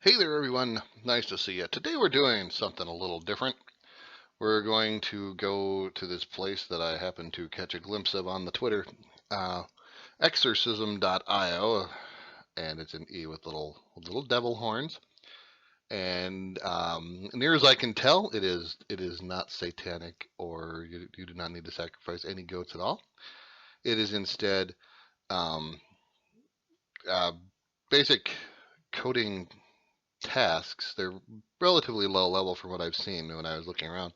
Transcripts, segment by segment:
Hey there everyone, nice to see you. Today we're doing something a little different. We're going to go to this place that I happened to catch a glimpse of on the Twitter, exorcism.io, and it's an E with little devil horns. And near as I can tell, it is not satanic, or you do not need to sacrifice any goats at all. It is instead um, uh, basic coding tasks. They're relatively low level from what I've seen when I was looking around.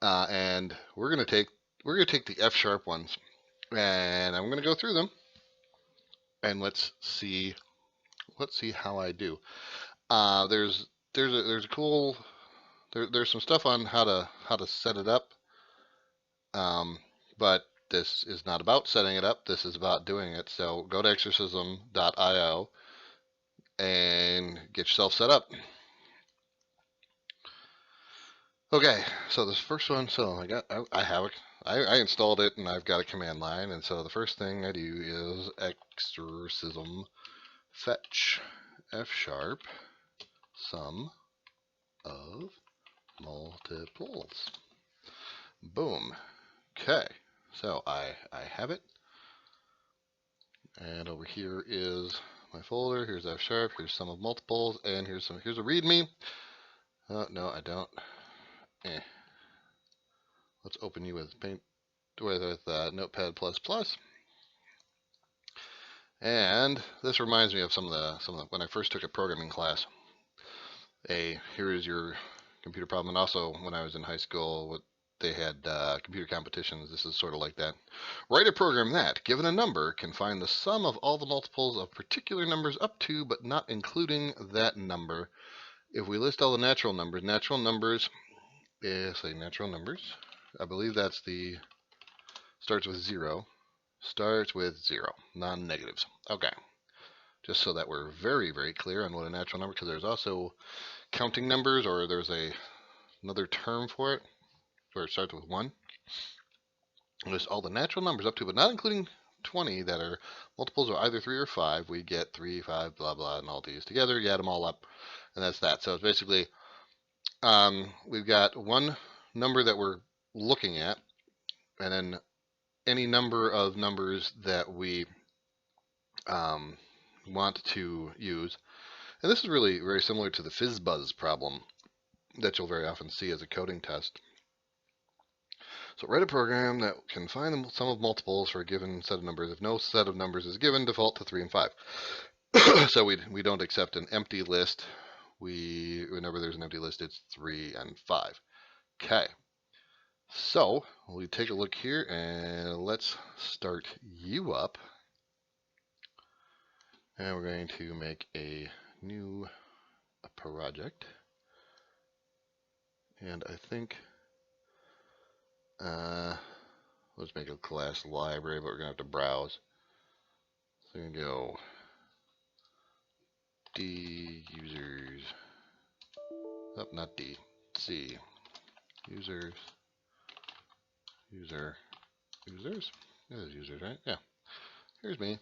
And we're gonna take the F sharp ones, and I'm gonna go through them, and let's see how I do. There's a cool there's some stuff on how to set it up, um, but this is not about setting it up. This is about doing it. So go to exorcism.io and get yourself set up. Okay, so this first one, so I installed it and I've got a command line, and so the first thing I do is exorcism fetch F sharp sum of multiples. Boom. Okay, so I have it, and over here is my folder. Here's F sharp. Here's sum of multiples, and here's a README. Oh no, I don't. Let's open you with Paint with Notepad++. And this reminds me of some of the when I first took a programming class. Here is your computer problem, and also when I was in high school, they had computer competitions. This is sort of like that. Write a program that, given a number, can find the sum of all the multiples of particular numbers up to, but not including that number. If we list all the natural numbers, say natural numbers. I believe that's starts with 0. Starts with 0, non-negatives. Okay, just so that we're very, very clear on what a natural number, because there's also counting numbers, or there's another term for it, where it starts with 1. List all the natural numbers up to, but not including 20 that are multiples of either 3 or 5. We get 3, 5, blah, blah, and all these together. You add them all up, and that's that. So it's basically, we've got one number that we're looking at, and then any number of numbers that we want to use. And this is really very similar to the FizzBuzz problem that you'll very often see as a coding test. So write a program that can find the sum of multiples for a given set of numbers. If no set of numbers is given, default to 3 and 5. So we don't accept an empty list. Whenever there's an empty list, it's 3 and 5. Okay. So we take a look here, and let's start you up. And we're going to make a new project. And I think let's make a class library, but we're going to have to browse. So we're going to go D users. Oh, not D. C. Users. Users. There's users, right? Yeah. Here's me.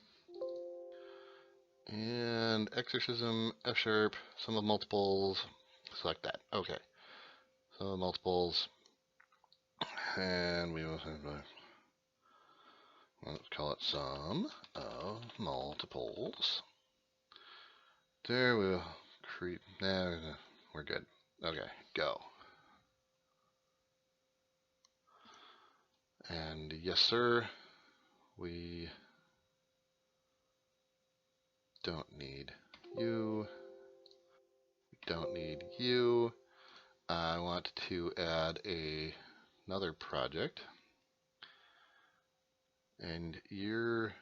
And exorcism, F sharp, sum of multiples. Select that. Okay. Sum of multiples. And we will let's call it sum of multiples. There we'll create. Nah, we're good. Okay, go. And yes, sir, we don't need you. Don't need you. I want to add another project. And you're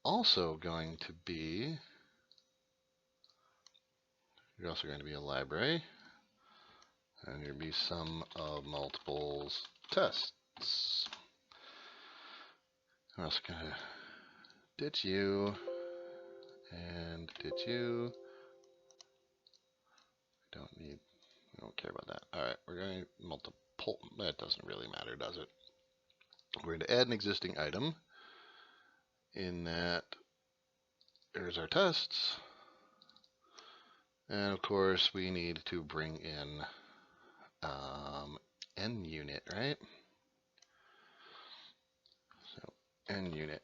also going to be a library, and you're going to be sum of multiples tests. I'm also going to ditch you and ditch you. We don't care about that. All right, we're going to multiple. That doesn't really matter, does it? We're going to add an existing item. In that, there's our tests. And of course, we need to bring in n unit, right? So n unit,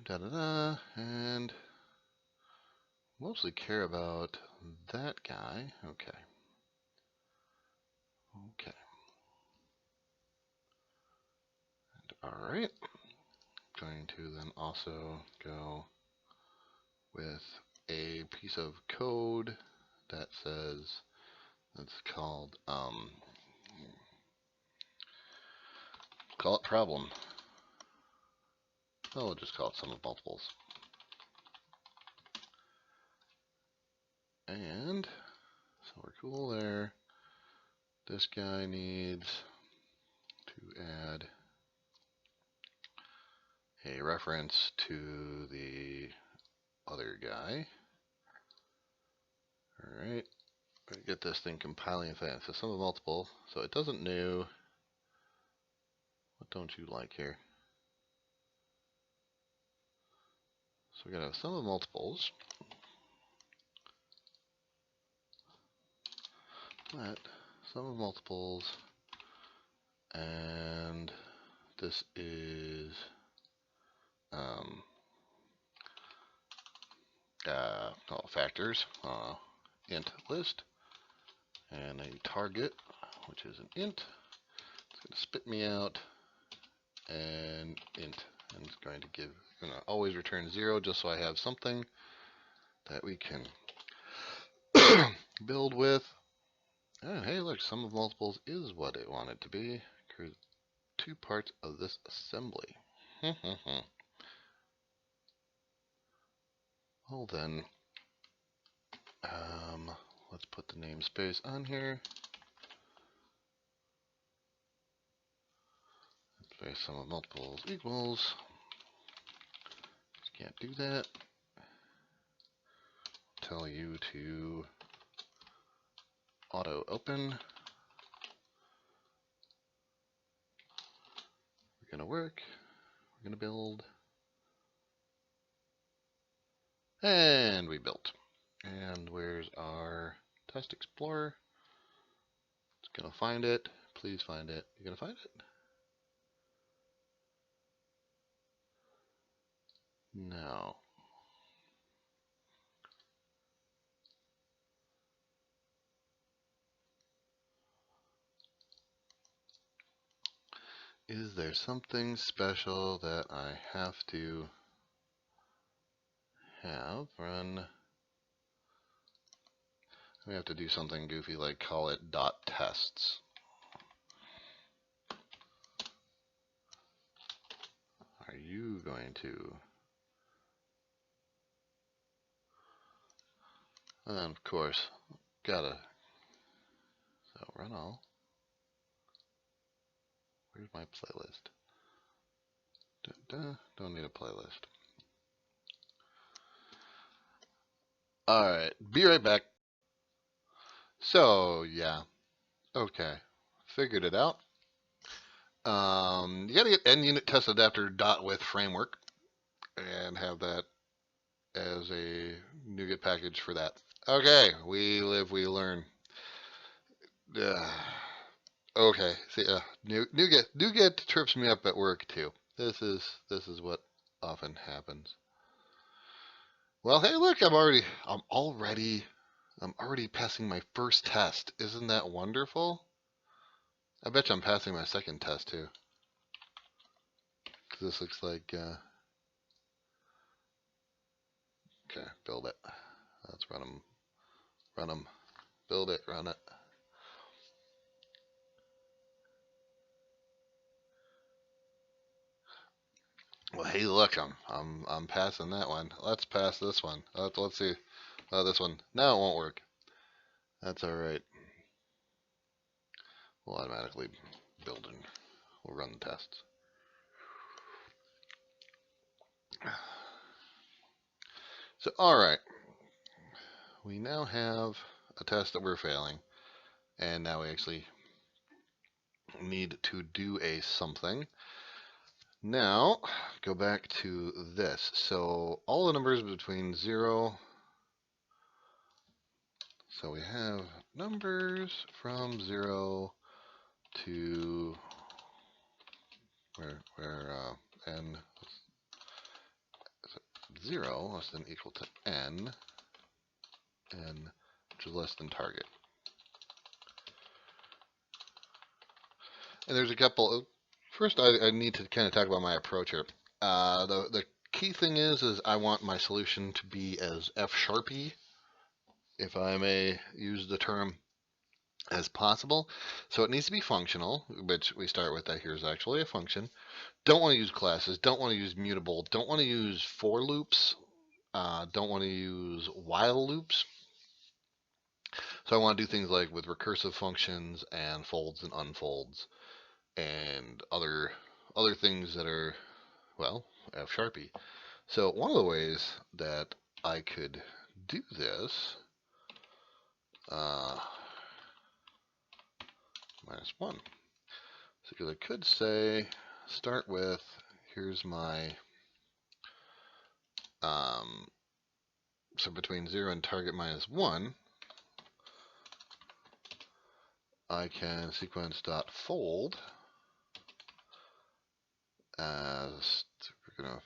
da da da, and mostly care about that guy. Okay. All right. Going to then also go with a piece of code that says it's called call it problem. Oh, we'll just call it sum of multiples. And so we're cool there. This guy needs to add a reference to the other guy. All right. Get this thing compiling fast. So sum of multiple. So it doesn't know. What don't you like here? So we're gonna have sum of multiples. That sum of multiples, and this is factors. Int list, and a target, which is an int. It's going to spit me out an int, and it's going to always return 0, just so I have something that we can build with. And hey, look, sum of multiples is what it wanted to be. Create 2 parts of this assembly. Well then, let's put the namespace on here. Space sum of multiples equals. Just can't do that. Tell you to auto open. We're gonna work. We're gonna build. And we built. And where's our test explorer? It's gonna find it. Please find it. You gonna find it? No. Is there something special that I have to run? We have to do something goofy like call it .tests. Are you going to? And then of course, gotta. So run all. Where's my playlist? Don't need a playlist. Alright, be right back. So, yeah. Okay. Figured it out. You gotta get n-unit test adapter .with framework and have that as a NuGet package for that. Okay, we live, we learn. Okay, see, NuGet trips me up at work too. This is what often happens. Well, hey, look, I'm already passing my first test. Isn't that wonderful? I bet you I'm passing my second test too. Because this looks like, okay, build it. Let's run them, build it, run it. Well, hey, look, I'm passing that one. Let's pass this one. Let's see. This one. No, it won't work. That's all right. We'll automatically build and we'll run the tests. So, all right. We now have a test that we're failing, and now we actually need to do a something. Now, go back to this. So all the numbers between 0, so we have numbers from 0 to where n 0 less than equal to n, which is less than target. And there's a couple. First, I need to kind of talk about my approach here. The key thing is I want my solution to be as F-sharpy, if I may use the term, as possible. So it needs to be functional, which we start with that here is actually a function. Don't want to use classes, don't want to use mutable, don't want to use for loops, don't want to use while loops. So I want to do things like with recursive functions and folds and unfolds and other things that are, well, F-sharpy. So one of the ways that I could do this, -1. So because I could say, start with, here's my, so between 0 and target -1, I can sequence dot fold as we're gonna,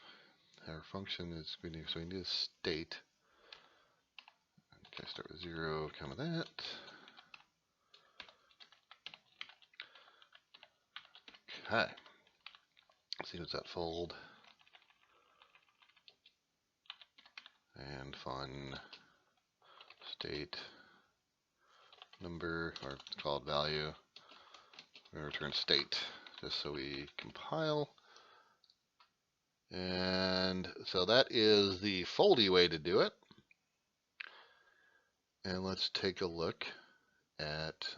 our function is, so we need a state. Okay, start with 0, comma that. Okay, sequence dot fold and fun state number, or it's called value. We're going to return state just so we compile. And so that is the foldy way to do it. And let's take a look at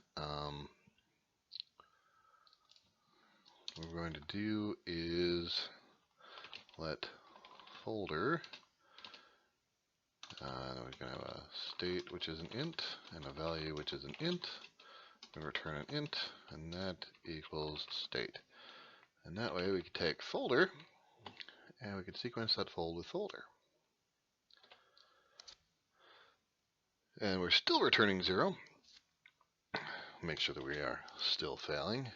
what we're going to do is let folder, we're going to have a state which is an int and a value which is an int. We return an int, and that equals state. And that way we can take folder and we can sequence that fold with folder. And we're still returning 0. Make sure that we are still failing.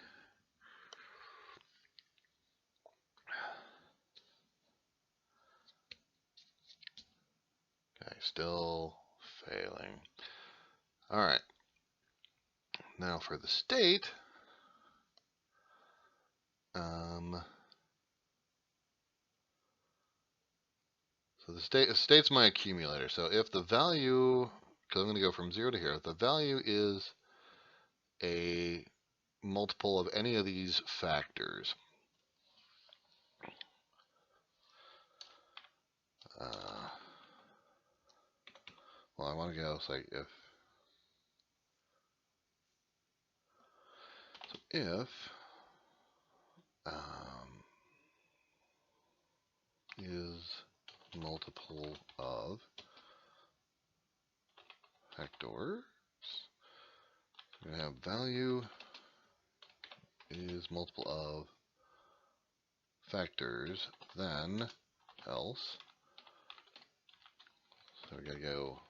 Okay, still failing. All right. Now for the state, so the state's my accumulator. So if the value, because I'm going to go from 0 to here, if the value is a multiple of any of these factors, well, I want to go say if is multiple of factors, we're going to have value is multiple of factors, then else. So we got to go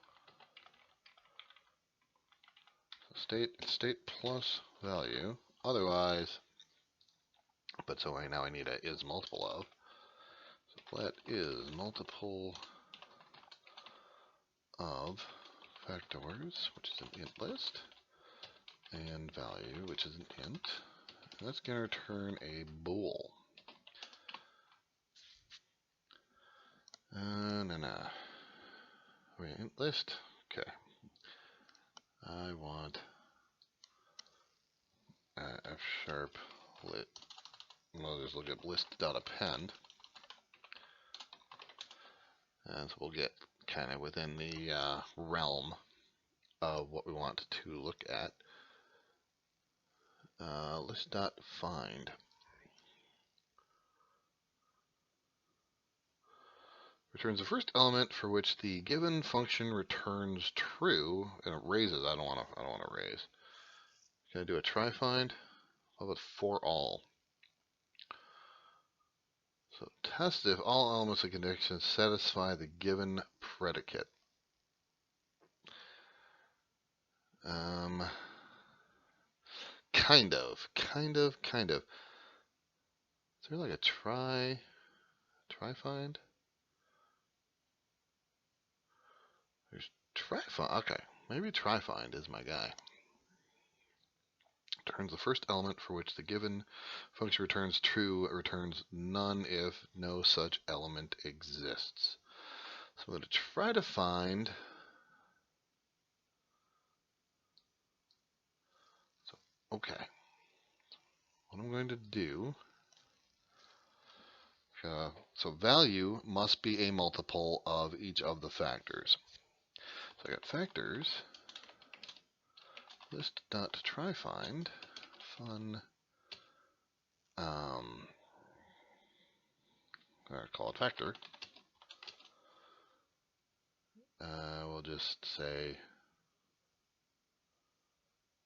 state plus value. Otherwise, but so right now I need a is multiple of. So let is multiple of factors, which is an int list, and value, which is an int. And that's going to return a bool. Wait, int list. Okay. I want F# lit. We'll just look at list.append. And so we'll get kind of within the realm of what we want to look at. List.find. Returns the first element for which the given function returns true, and it raises. I don't want to raise. Can I do a try find? How about for all? So test if all elements of condition satisfy the given predicate. Kind of. Is there like a try find? There's try find. Okay, maybe try find is my guy. Returns the first element for which the given function returns true, returns none if no such element exists. So I'm going to try to find. So, okay. What I'm going to do. So value must be a multiple of each of the factors. So I got factors. List dot try find fun. I'll call it factor. We'll just say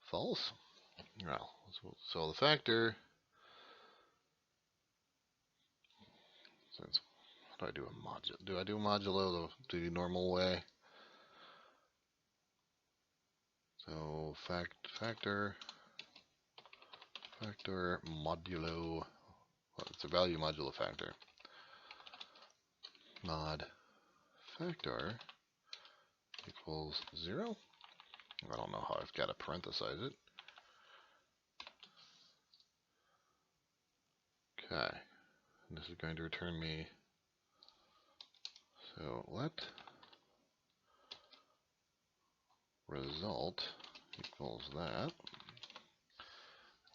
false. Well, so the factor. How do I do a modulo? Do I do a modulo the normal way? So factor modulo. Well, it's a value modulo factor. Mod factor equals 0. I don't know how I've got to parenthesize it. Okay. And this is going to return me. So let result equals that.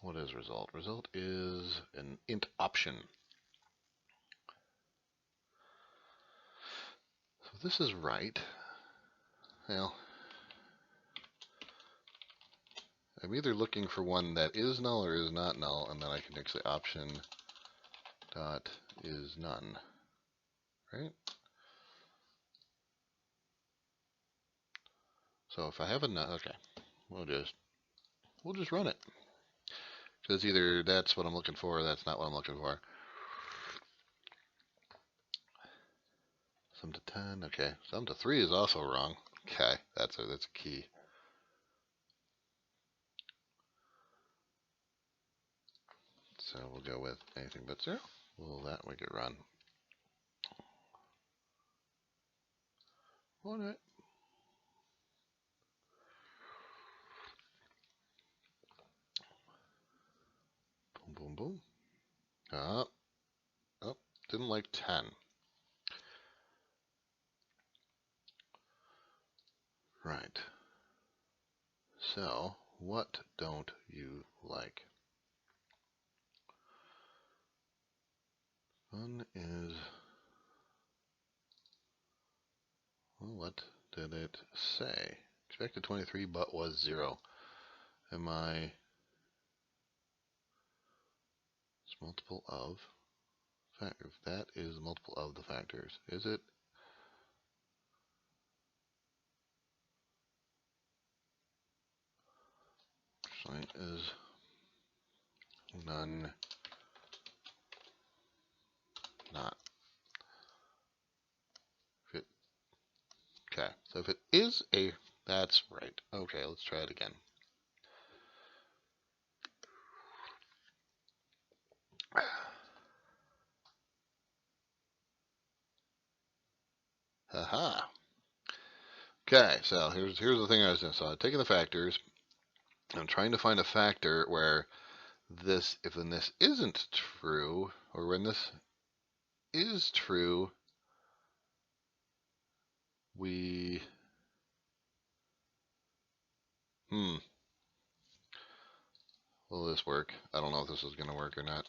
What is result? Result is an int option. So this is right. Well, I'm either looking for one that is null or is not null, and then I can say option dot is none, right? So if I have a none, okay, we'll just run it, because either that's what I'm looking for or that's not what I'm looking for. Sum to 10, okay. Sum to 3 is also wrong. Okay, that's a key. So we'll go with anything but 0. Will that make it run? All right. Boom, boom, boom. Oh, didn't like 10. Right. So, what don't you like? One is, well, what did it say? Expected 23, but was 0. Am I, it's multiple of, if that is multiple of the factors, is it? Sign is none, not. If it, okay, so if it is a, that's right. Okay, let's try it again. Haha. Okay, so here's the thing I was doing. So I'm taking the factors. I'm trying to find a factor where this, if then this isn't true, or when this is true, we, will this work? I don't know if this is going to work or not.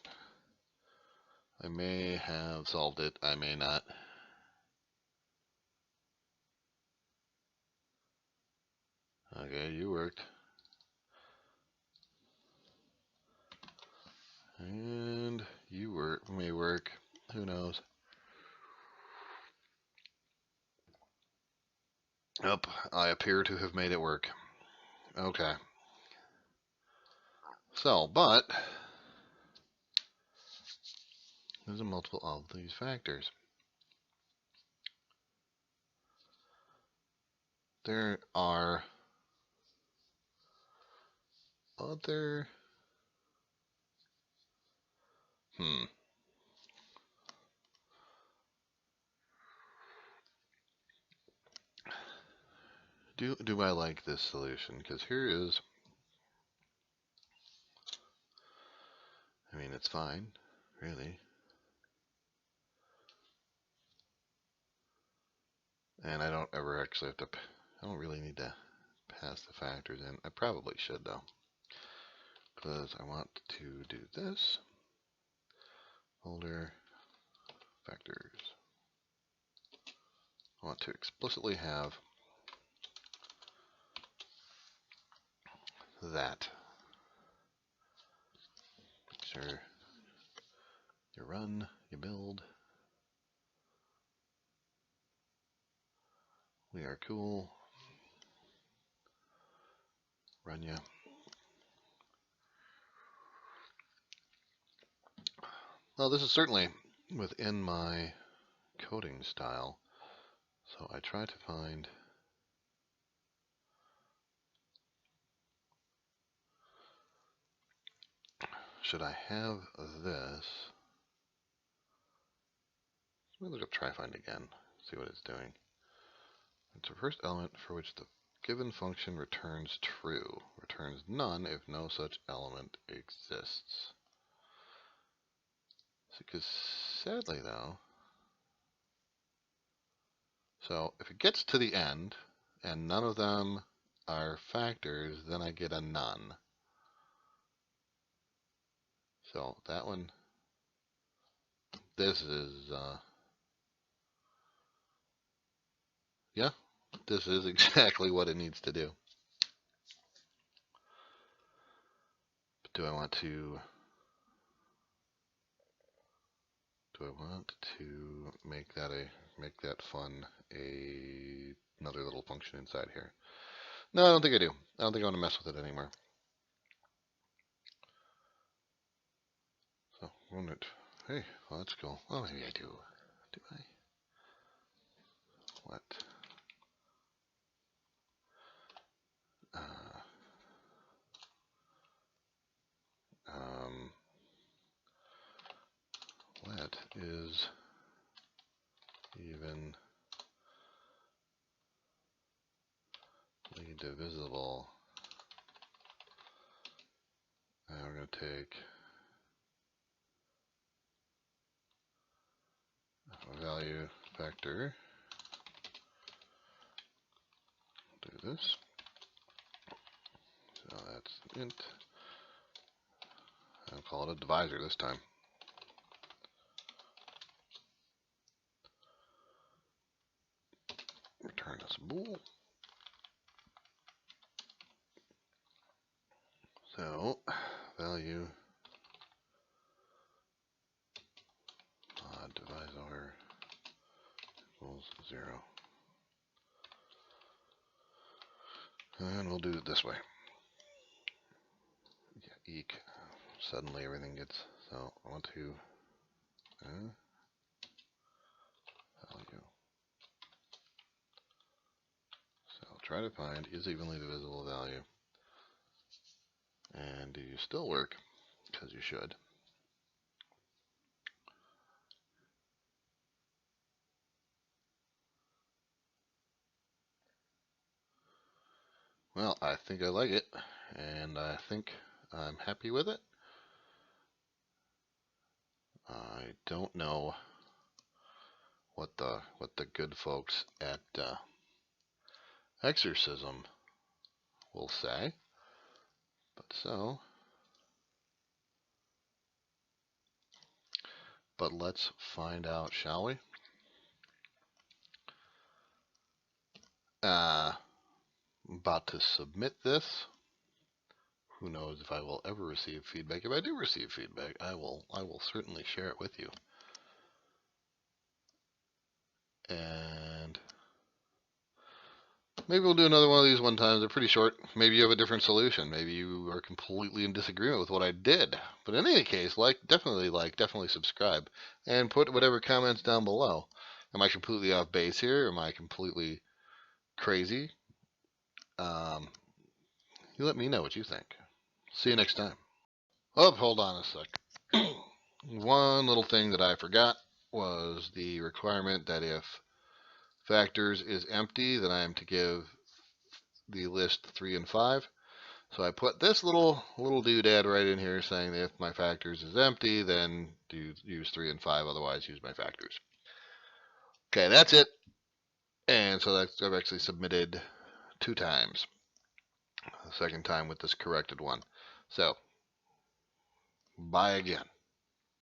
I may have solved it, I may not. Okay, you worked. And you may work. Who knows? Oh, I appear to have made it work. Okay. So, but is a multiple of these factors. There are other... Do I like this solution? Because here is... I mean, it's fine, really. And I don't ever actually have to... I don't really need to pass the factors in. I probably should, though. Because I want to do this. Folder factors. I want to explicitly have that. Make sure you run, you build. We are cool. Run ya. Well, this is certainly within my coding style. So I try to find... Should I have this? Let me look up try find again, see what it's doing. It's the first element for which the given function returns true. Returns none if no such element exists. Because sadly though, so if it gets to the end and none of them are factors, then I get a none. So that one, this is, yeah, this is exactly what it needs to do. But do I want to make that fun another little function inside here? No, I don't think I do. I don't think I want to mess with it anymore. So run it. Hey, well, that's cool. Oh, maybe I do. Do I? What? Let is evenly divisible. Now we're going to take a value factor, do this. So that's int. I'll call it a divisor this time. Return us a bool. So value divisor equals 0. And we'll do it this way. Yeah, eek. Suddenly everything gets, so I want to value. So I'll try to find is evenly divisible value. And do you still work? Because you should. Well, I think I like it, and I think I'm happy with it. I don't know what the good folks at Exorcism will say, but let's find out, shall we? About to submit this. Who knows if I will ever receive feedback. If I do receive feedback, I will certainly share it with you. And maybe we'll do another one of these one time. They're pretty short. Maybe you have a different solution. Maybe you are completely in disagreement with what I did. But in any case, definitely subscribe, and put whatever comments down below. Am I completely off base here? Am I completely crazy? You let me know what you think. See you next time. Oh, hold on a sec. One little thing that I forgot was the requirement that if factors is empty, then I am to give the list 3 and 5. So I put this little doodad right in here saying that if my factors is empty, then use 3 and 5, otherwise use my factors. Okay, that's it. And so I've actually submitted 2 times. The second time with this corrected one. So, bye again.